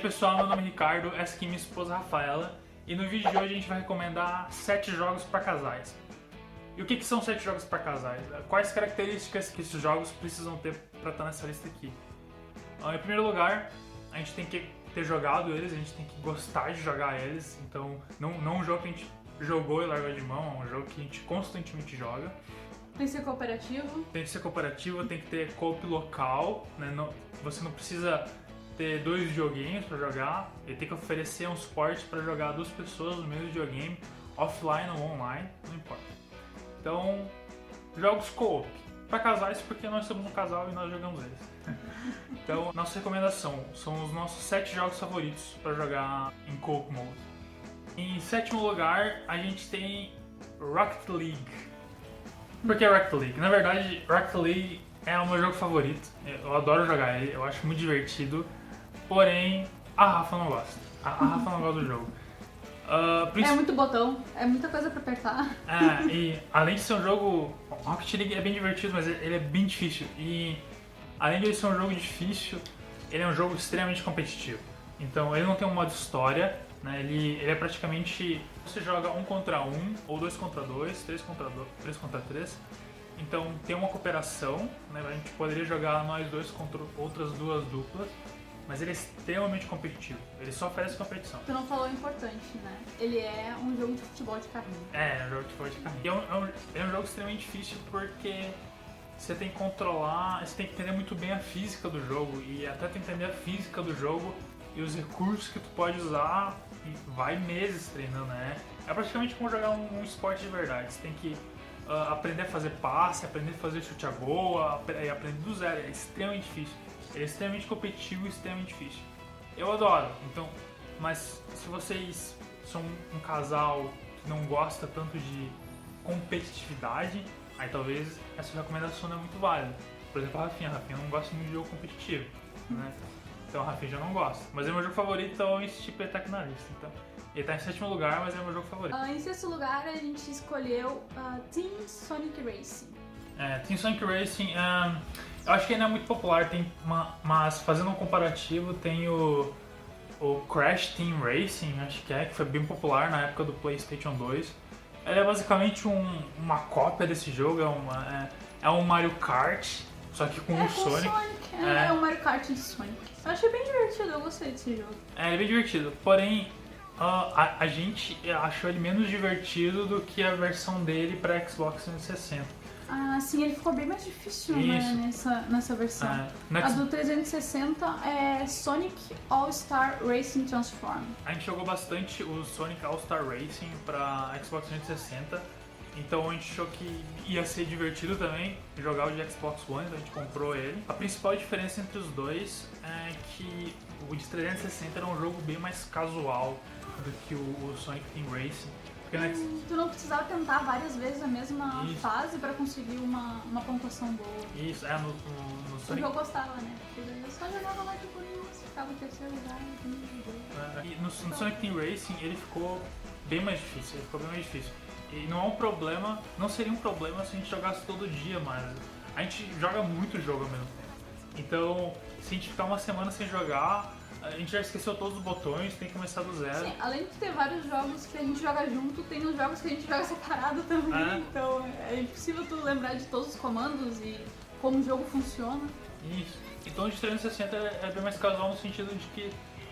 pessoal, meu nome é Ricardo, essa aqui é minha esposa Rafaela, e no vídeo de hoje a gente vai recomendar 7 jogos para casais. E o que são 7 jogos para casais? Quais características que esses jogos precisam ter para estar nessa lista aqui? Em primeiro lugar, a gente tem que ter jogado eles, a gente tem que gostar de jogar eles, então não um jogo que a gente jogou e largou de mão, é um jogo que a gente constantemente joga. Tem que ser cooperativo. Tem que ser cooperativo, tem que ter co-op local, né? Você não precisa ter 2 videogames para jogar, ele tem que oferecer um suporte para jogar 2 pessoas no mesmo videogame, offline ou online, não importa. Então, jogos co-op. Para casais, porque nós somos um casal e nós jogamos eles. Então, nossa recomendação são os nossos 7 jogos favoritos para jogar em co-op mode. Em sétimo lugar, a gente tem Rocket League. Por que Rocket League? Na verdade, Rocket League é o meu jogo favorito. Eu adoro jogar ele, eu acho muito divertido. Porém, a Rafa não gosta. A Rafa não gosta do jogo. É muito botão, é muita coisa pra apertar. E além de ser um jogo... Rocket League é bem divertido, mas ele é bem difícil. E além de ele ser um jogo difícil, ele é um jogo extremamente competitivo. Então ele não tem um modo história, né? Ele é praticamente... Você joga 1 contra 1, ou 2 contra 2, 3 contra 3. Então tem uma cooperação, né? A gente poderia jogar nós dois contra outras 2 duplas. Mas ele é extremamente competitivo, ele só oferece competição. Tu não falou o importante, né? Ele é um jogo de futebol de carrinho. É um jogo de futebol de carrinho. E é um jogo extremamente difícil porque você tem que controlar, você tem que entender muito bem a física do jogo. E até tu entender a física do jogo e os recursos que tu pode usar, e vai meses treinando, né? É praticamente como jogar um esporte de verdade. Você tem que aprender a fazer passe, aprender a fazer chute a gol, aprender do zero. É extremamente difícil. Ele é extremamente competitivo e extremamente difícil. Eu adoro, então, mas se vocês são um casal que não gosta tanto de competitividade, aí talvez essa recomendação não é muito válida. Por exemplo, a Rafinha não gosta muito de jogo competitivo, né? Então a Rafinha já não gosta. Mas é meu jogo favorito, então esse tipo ele tá aqui na lista. Então, ele tá em 7º lugar, mas é meu jogo favorito. Em 6º lugar, a gente escolheu Team Sonic Racing. Team Sonic Racing, eu acho que ainda é muito popular, mas fazendo um comparativo, tem o Crash Team Racing, acho que foi bem popular na época do PlayStation 2. Ele é basicamente uma cópia desse jogo, é um Mario Kart, só que com o Sonic. É um Mario Kart de Sonic. Eu achei bem divertido, eu gostei desse jogo. Ele é bem divertido, porém a gente achou ele menos divertido do que a versão dele para Xbox 360. Sim, ele ficou bem mais difícil, né, nessa versão. A do 360 é Sonic All-Star Racing Transform. A gente jogou bastante o Sonic All-Star Racing pra Xbox 360, então a gente achou que ia ser divertido também jogar o de Xbox One, então a gente comprou ele. A principal diferença entre os dois é que o de 360 era um jogo bem mais casual do que o Sonic Team Racing. Tu não precisava tentar várias vezes a mesma fase pra conseguir uma pontuação boa. Isso, no Sonic... O que eu gostava, né? Porque daí eu só jogava lá de boinha, ficava em 3º lugar. E no Sonic Team Racing ele ficou bem mais difícil, E não é um problema, não seria um problema se a gente jogasse todo dia, mas a gente joga muito jogo ao mesmo tempo. Então, se a gente ficar uma semana sem jogar, a gente já esqueceu todos os botões, tem que começar do zero. Sim, além de ter vários jogos que a gente joga junto, tem os jogos que a gente joga separado também. Então é impossível tu lembrar de todos os comandos e como o jogo funciona. Isso. Então o de 360 é bem mais casual no sentido de que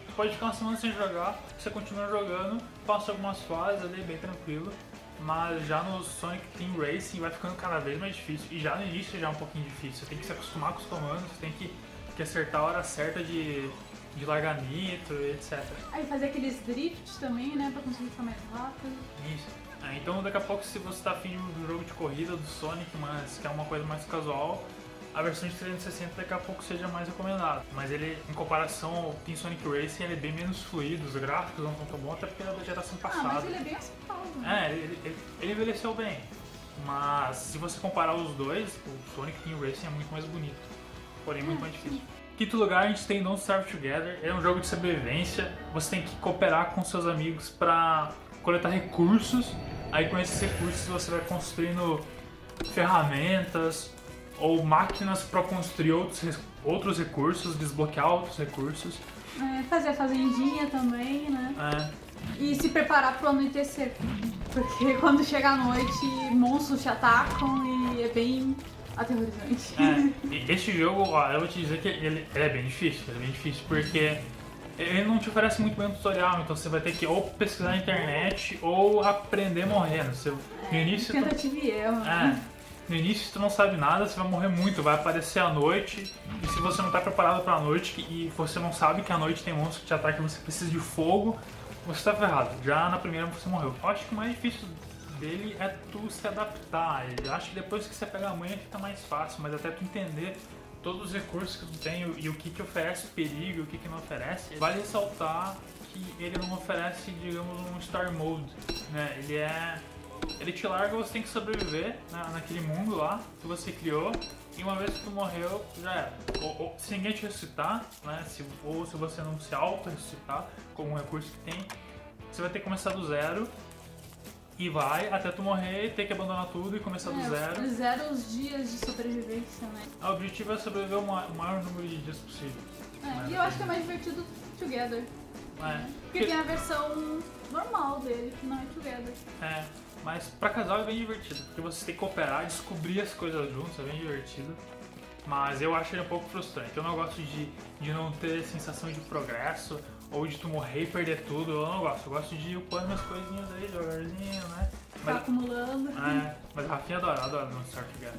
tu pode ficar uma semana sem jogar, você continua jogando, passa algumas fases ali bem tranquilo. Mas já no Sonic Team Racing vai ficando cada vez mais difícil. E já no início já é um pouquinho difícil. Você tem que se acostumar com os comandos, você tem que acertar a hora certa de largar nitro, etc. Aí fazer aqueles drifts também, né, pra conseguir ficar mais rápido. Isso. Então daqui a pouco, se você tá afim de um jogo de corrida do Sonic, mas quer uma coisa mais casual, a versão de 360 daqui a pouco seja mais recomendada. Mas ele, em comparação ao Team Sonic Racing, ele é bem menos fluido, os gráficos não estão tão bons, até porque ele é da geração passada. Mas ele é bem aceitável. Né? Ele envelheceu bem. Mas se você comparar os dois, o Sonic Team Racing é muito mais bonito, porém muito mais difícil. Em quinto lugar, a gente tem Don't Starve Together. É um jogo de sobrevivência. Você tem que cooperar com seus amigos para coletar recursos. Aí com esses recursos você vai construindo ferramentas ou máquinas para construir outros recursos, desbloquear outros recursos. Fazer a fazendinha também, né? E se preparar pro anoitecer. Porque quando chega a noite, monstros te atacam e é bem aterrorizante. E esse jogo, ó, eu vou te dizer que ele é bem difícil. Ele é bem difícil porque ele não te oferece muito bem um tutorial, então você vai ter que ou pesquisar na internet ou aprender morrendo. No início, tentativa e erro. No início tu não sabe nada, você vai morrer muito, vai aparecer à noite, e se você não tá preparado pra noite e você não sabe que à noite tem monstro que te ataca e você precisa de fogo, você tá ferrado. Já na primeira você morreu. Eu acho que o mais difícil dele é tu se adaptar a ele. Eu acho que depois que você pega a manha fica mais fácil, mas até tu entender todos os recursos que tu tem e o que oferece perigo e o que não oferece. Vale ressaltar que ele não oferece, digamos, um Star Mode, né? Ele te larga, você tem que sobreviver, né, naquele mundo lá que você criou, e uma vez que tu morreu, já era. Ou se ninguém te ressuscitar, né, ou se você não se auto-ressuscitar, como um recurso que tem, você vai ter que começar do zero, e vai até tu morrer, ter que abandonar tudo e começar do zero. Zero os dias de sobrevivência, né? O objetivo é sobreviver o maior número de dias possível. Né? E eu acho que é mais divertido Together. Porque tem a versão normal dele, que não é Together. Mas pra casal é bem divertido, porque você tem que cooperar, descobrir as coisas juntos, é bem divertido. Mas eu acho ele um pouco frustrante. Eu não gosto de não ter sensação de progresso, ou de tu morrer e perder tudo. Eu não gosto. Eu gosto de ir upando minhas coisinhas aí, devagarzinho, né? Tá acumulando. Mas a Rafinha adora não Start Together.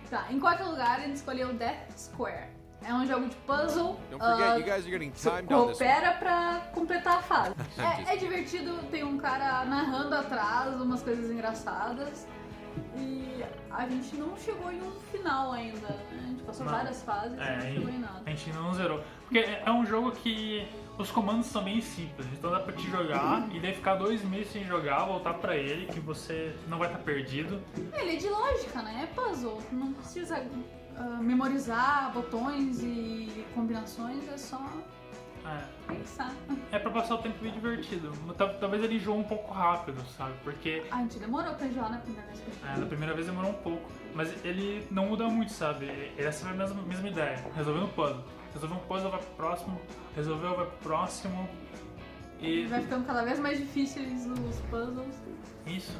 Tá, em quarto lugar a gente escolheu Death Square. É um jogo de puzzle, coopera pra completar a fase. É divertido, tem um cara narrando atrás umas coisas engraçadas. E a gente não chegou em um final ainda, né? A gente passou várias fases e não chegou em nada. A gente não zerou. Porque é um jogo que os comandos são bem simples, então dá pra te jogar e daí ficar 2 meses sem jogar, voltar pra ele, que você não vai estar perdido. Ele é de lógica, né? É puzzle, não precisa memorizar botões e combinações, é só pensar. É pra passar o tempo bem divertido. Talvez ele enjoe um pouco rápido, sabe? Porque... A gente demorou pra enjoar na primeira vez que a gente na primeira vez demorou um pouco. Mas ele não muda muito, sabe? Essa é a mesma ideia. Resolvendo o puzzle. Resolveu um puzzle, vai pro próximo. Resolveu, vai pro próximo. E vai ficando cada vez mais difíceis os puzzles. Isso.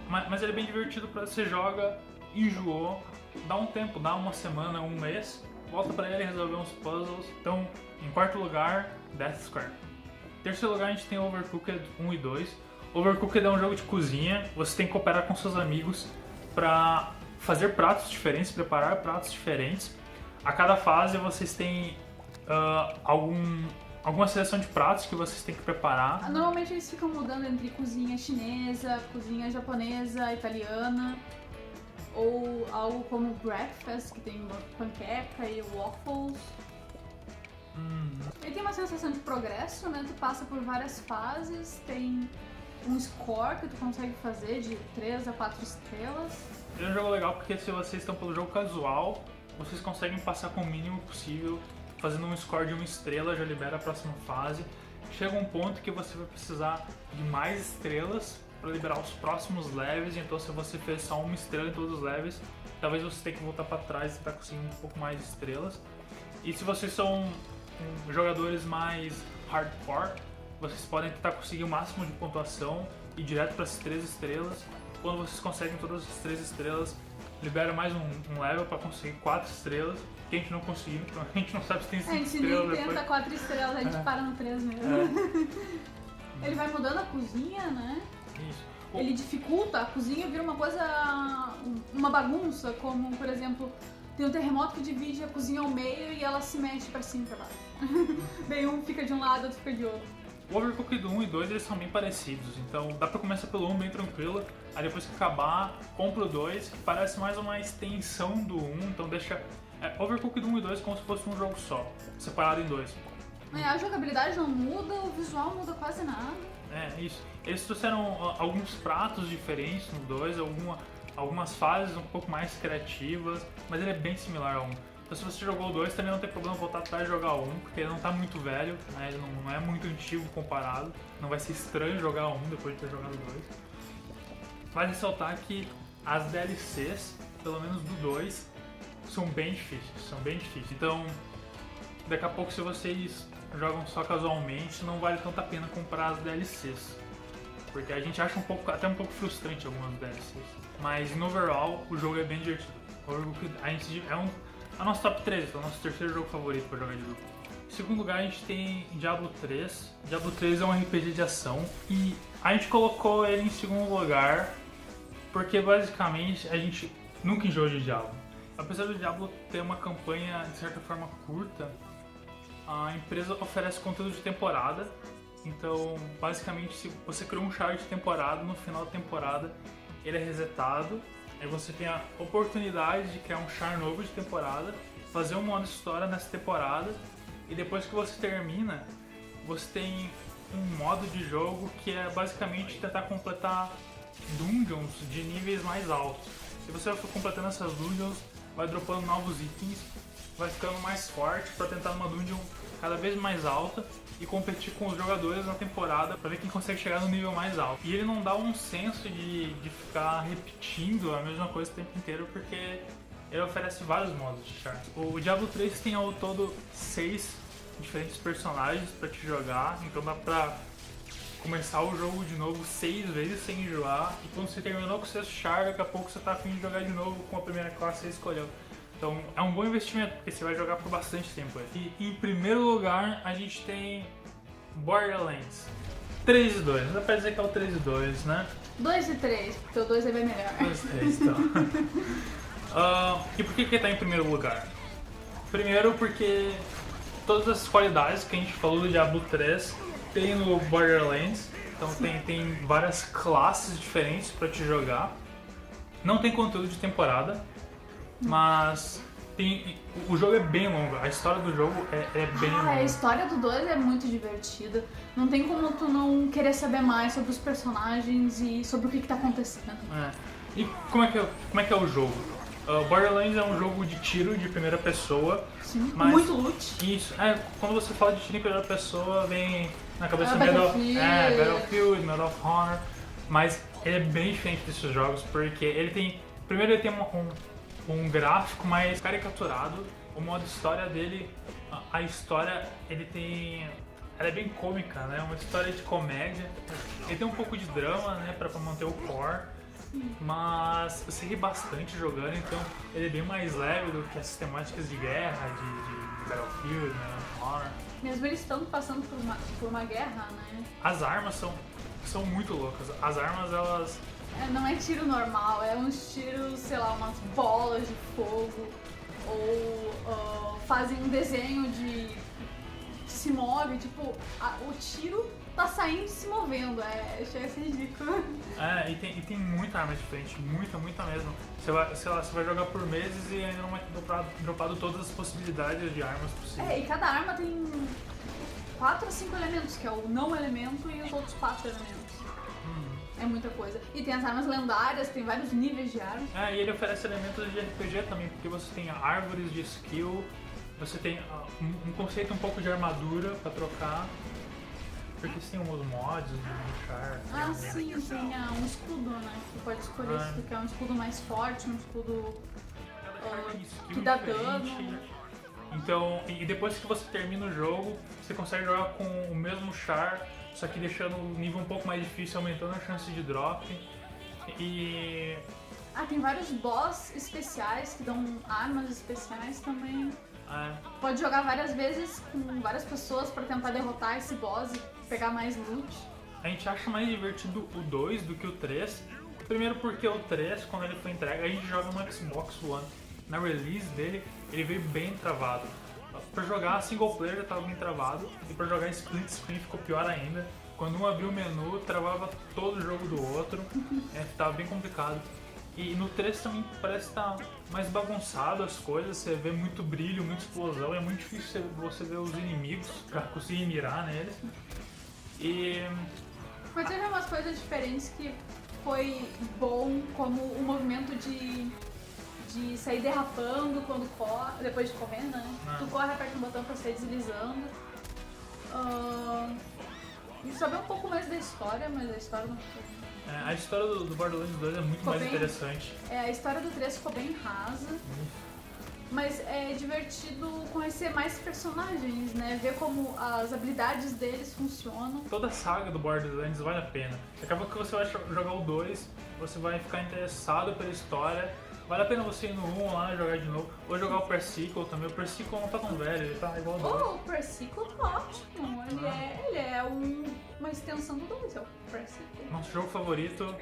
Mas ele é bem divertido pra você joga, enjoou, dá um tempo, dá uma semana, um mês, volta pra ele resolver uns puzzles. Então, em quarto lugar, Death Square. Em terceiro lugar, a gente tem Overcooked 1 e 2. Overcooked é um jogo de cozinha, você tem que cooperar com seus amigos pra fazer pratos diferentes, preparar pratos diferentes. A cada fase vocês têm alguma seleção de pratos que vocês têm que preparar. Normalmente eles ficam mudando entre cozinha chinesa, cozinha japonesa, italiana, ou algo como breakfast, que tem panqueca e waffles. Ele tem uma sensação de progresso, né? Tu passa por várias fases, tem um score que tu consegue fazer de 3 a 4 estrelas. Ele é um jogo legal porque se vocês estão pelo jogo casual, vocês conseguem passar com o mínimo possível, fazendo um score de 1 estrela, já libera a próxima fase. Chega um ponto que você vai precisar de mais estrelas para liberar os próximos levels, então se você fez só 1 estrela em todos os levels, talvez você tenha que voltar para trás e tentar conseguir um pouco mais de estrelas. E se vocês são jogadores mais hardcore, vocês podem tentar conseguir o máximo de pontuação e ir direto para as 3 estrelas. Quando vocês conseguem todas as 3 estrelas, libera mais um level para conseguir 4 estrelas, que a gente não conseguiu, então a gente não sabe se tem 5 estrelas. A gente nem tenta 4 estrelas, a gente para no 3 mesmo. Ele vai mudando a cozinha, né? Isso. Ele dificulta a cozinha, vira uma coisa, uma bagunça, como por exemplo, tem um terremoto que divide a cozinha ao meio e ela se mexe pra cima e pra baixo. Bem, um fica de um lado, outro fica de outro. O Overcooked 1 e 2 eles são bem parecidos, então dá pra começar pelo 1 bem tranquilo, aí depois que acabar, compra o 2, que parece mais uma extensão do 1, então deixa Overcooked 1 e 2 como se fosse um jogo só, separado em 2. A jogabilidade não muda, o visual não muda quase nada. Isso. Eles trouxeram alguns pratos diferentes no 2, algumas fases um pouco mais criativas, mas ele é bem similar ao 1. Então se você jogou o 2, também não tem problema voltar atrás e jogar o 1, porque ele não tá muito velho, né? Ele não é muito antigo comparado, não vai ser estranho jogar o 1 depois de ter jogado o 2. Vale ressaltar que as DLCs, pelo menos do 2, são bem difíceis, Então, daqui a pouco, se vocês jogam só casualmente, não vale tanto a pena comprar as DLCs. Porque a gente acha até um pouco frustrante algumas DLCs. Mas no overall, o jogo é bem divertido. O jogo que é o nosso top 3, é o nosso terceiro jogo favorito para jogar de grupo. Em segundo lugar, a gente tem Diablo 3. Diablo 3 é um RPG de ação e a gente colocou ele em segundo lugar porque basicamente a gente nunca enjoou de Diablo. Apesar do Diablo ter uma campanha de certa forma curta, a empresa oferece conteúdo de temporada. Então, basicamente, se você criou um char de temporada, no final da temporada ele é resetado. Aí você tem a oportunidade de criar um char novo de temporada, fazer um modo história nessa temporada. E depois que você termina, você tem um modo de jogo que é basicamente tentar completar dungeons de níveis mais altos. Se você for completando essas dungeons, vai dropando novos itens, vai ficando mais forte para tentar uma dungeon cada vez mais alta e competir com os jogadores na temporada para ver quem consegue chegar no nível mais alto. E ele não dá um senso de ficar repetindo a mesma coisa o tempo inteiro, porque ele oferece vários modos de char. O Diablo 3 tem ao todo 6 diferentes personagens para te jogar, então dá pra começar o jogo de novo 6 vezes sem enjoar. E quando você terminou com o seu char, daqui a pouco você tá afim de jogar de novo com a primeira classe que você escolheu. Então é um bom investimento, porque você vai jogar por bastante tempo. E em primeiro lugar, a gente tem Borderlands 3 e 2. Não dá pra dizer que é o 3 e 2, né? 2 e 3, porque o 2 é bem melhor. 2 e 3, então. E por que ele tá em primeiro lugar? Primeiro porque todas as qualidades que a gente falou do Diablo 3 tem no Borderlands. Então tem várias classes diferentes pra te jogar. Não tem conteúdo de temporada, mas o jogo é bem longo. A história do jogo é bem longa. A história do 2 é muito divertida. Não tem como tu não querer saber mais sobre os personagens e sobre o que tá acontecendo. E como é que é o jogo? Borderlands é um jogo de tiro de primeira pessoa. Sim, mas muito loot. Isso, quando você fala de tiro em primeira pessoa, vem na cabeça Battlefield, Medal of Honor. Mas ele é bem diferente desses jogos, porque ele tem um gráfico mais caricaturado. O modo história dele, a história, ela é bem cômica, né? Uma história de comédia. Ele tem um pouco de drama, né, pra manter o core. Mas você ri bastante jogando, então ele é bem mais leve do que as temáticas de guerra, de Battlefield, né, Honor. Mesmo eles estão passando por uma guerra, né? As armas são muito loucas. As armas, elas... não é tiro normal, é uns tiros, sei lá, umas bolas de fogo. Ou fazem um desenho que se move, tipo, o tiro tá saindo e se movendo, chega a ser ridículo. E tem muita arma diferente, muita mesmo. Você vai jogar por meses e ainda não vai ter dropado todas as possibilidades de armas possíveis. E cada arma tem 4 a 5 elementos, que é o não elemento e os outros 4 elementos. É muita coisa. E tem as armas lendárias, tem vários níveis de armas. E ele oferece elementos de RPG também, porque você tem árvores de skill, você tem um conceito um pouco de armadura pra trocar. Porque você tem uns mods do char. Sim, tem um escudo, né? Você pode escolher se tu quer um escudo mais forte, um escudo que dá dano. Então, e depois que você termina o jogo, você consegue jogar com o mesmo char, só que deixando o nível um pouco mais difícil, aumentando a chance de drop. E... tem vários boss especiais que dão armas especiais também. Pode jogar várias vezes com várias pessoas pra tentar derrotar esse boss e pegar mais loot. A gente acha mais divertido o 2 do que o 3. Primeiro porque o 3, quando ele foi entregue, a gente joga no Xbox One. Na release dele, ele veio bem travado. Pra jogar single player já tava bem travado, e pra jogar split screen ficou pior ainda. Quando um abriu o menu, travava todo o jogo do outro, tava bem complicado. E no 3 também parece que tá mais bagunçado as coisas, você vê muito brilho, muita explosão, é muito difícil você ver os inimigos pra conseguir mirar neles. Mas teve umas coisas diferentes que foi bom, como o movimento de sair derrapando quando corre, depois de correr, né? Tu corre, aperta um botão pra sair deslizando. E saber um pouco mais da história, mas a história não foi... A história do Borderlands 2 é muito mais interessante. A história do 3 ficou bem rasa. Mas é divertido conhecer mais personagens, né? Ver como as habilidades deles funcionam. Toda a saga do Borderlands vale a pena. Acaba que você vai jogar o 2, você vai ficar interessado pela história. Vale a pena você ir no 1 lá jogar de novo. Ou jogar o Persequel também. O Persequel não tá tão velho, ele tá igual ao 2. O Persequel tá ótimo. Ele é uma extensão do 2, é o Persequel. Nosso jogo favorito,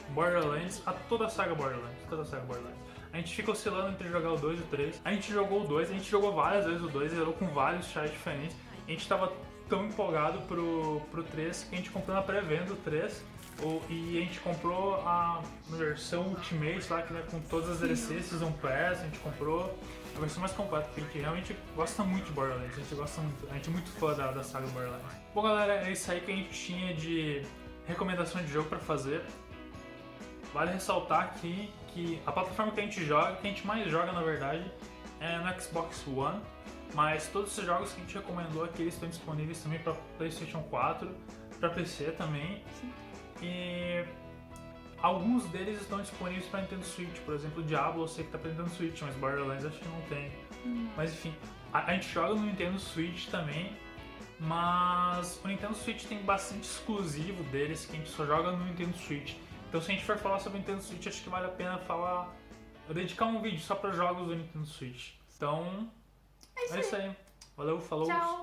Borderlands, toda a saga Borderlands. Toda a saga Borderlands. A gente fica oscilando entre jogar o 2 e o 3. A gente jogou o 2, a gente jogou várias vezes o 2, zerou com vários chars diferentes. A gente tava tão empolgado pro 3 que a gente comprou na pré-venda o 3. E a gente comprou a versão Ultimate lá, que é com todas as DLCs, Season Pass, a gente comprou a versão mais completa, porque a gente realmente gosta muito de Borderlands, a gente é muito fã da saga Borderlands. Bom galera, é isso aí que a gente tinha de recomendação de jogo pra fazer. Vale ressaltar aqui que a plataforma que a gente joga, que a gente mais joga na verdade, é no Xbox One, mas todos esses jogos que a gente recomendou aqui eles estão disponíveis também para PlayStation 4, para PC também. Sim. E alguns deles estão disponíveis para Nintendo Switch, por exemplo, Diablo eu sei que tá para Nintendo Switch, mas Borderlands acho que não tem. Mas enfim, a gente joga no Nintendo Switch também, mas o Nintendo Switch tem bastante exclusivo deles que a gente só joga no Nintendo Switch. Então se a gente for falar sobre o Nintendo Switch, acho que vale a pena dedicar um vídeo só para jogos do Nintendo Switch. Então, é isso aí. Valeu, falou! Tchau!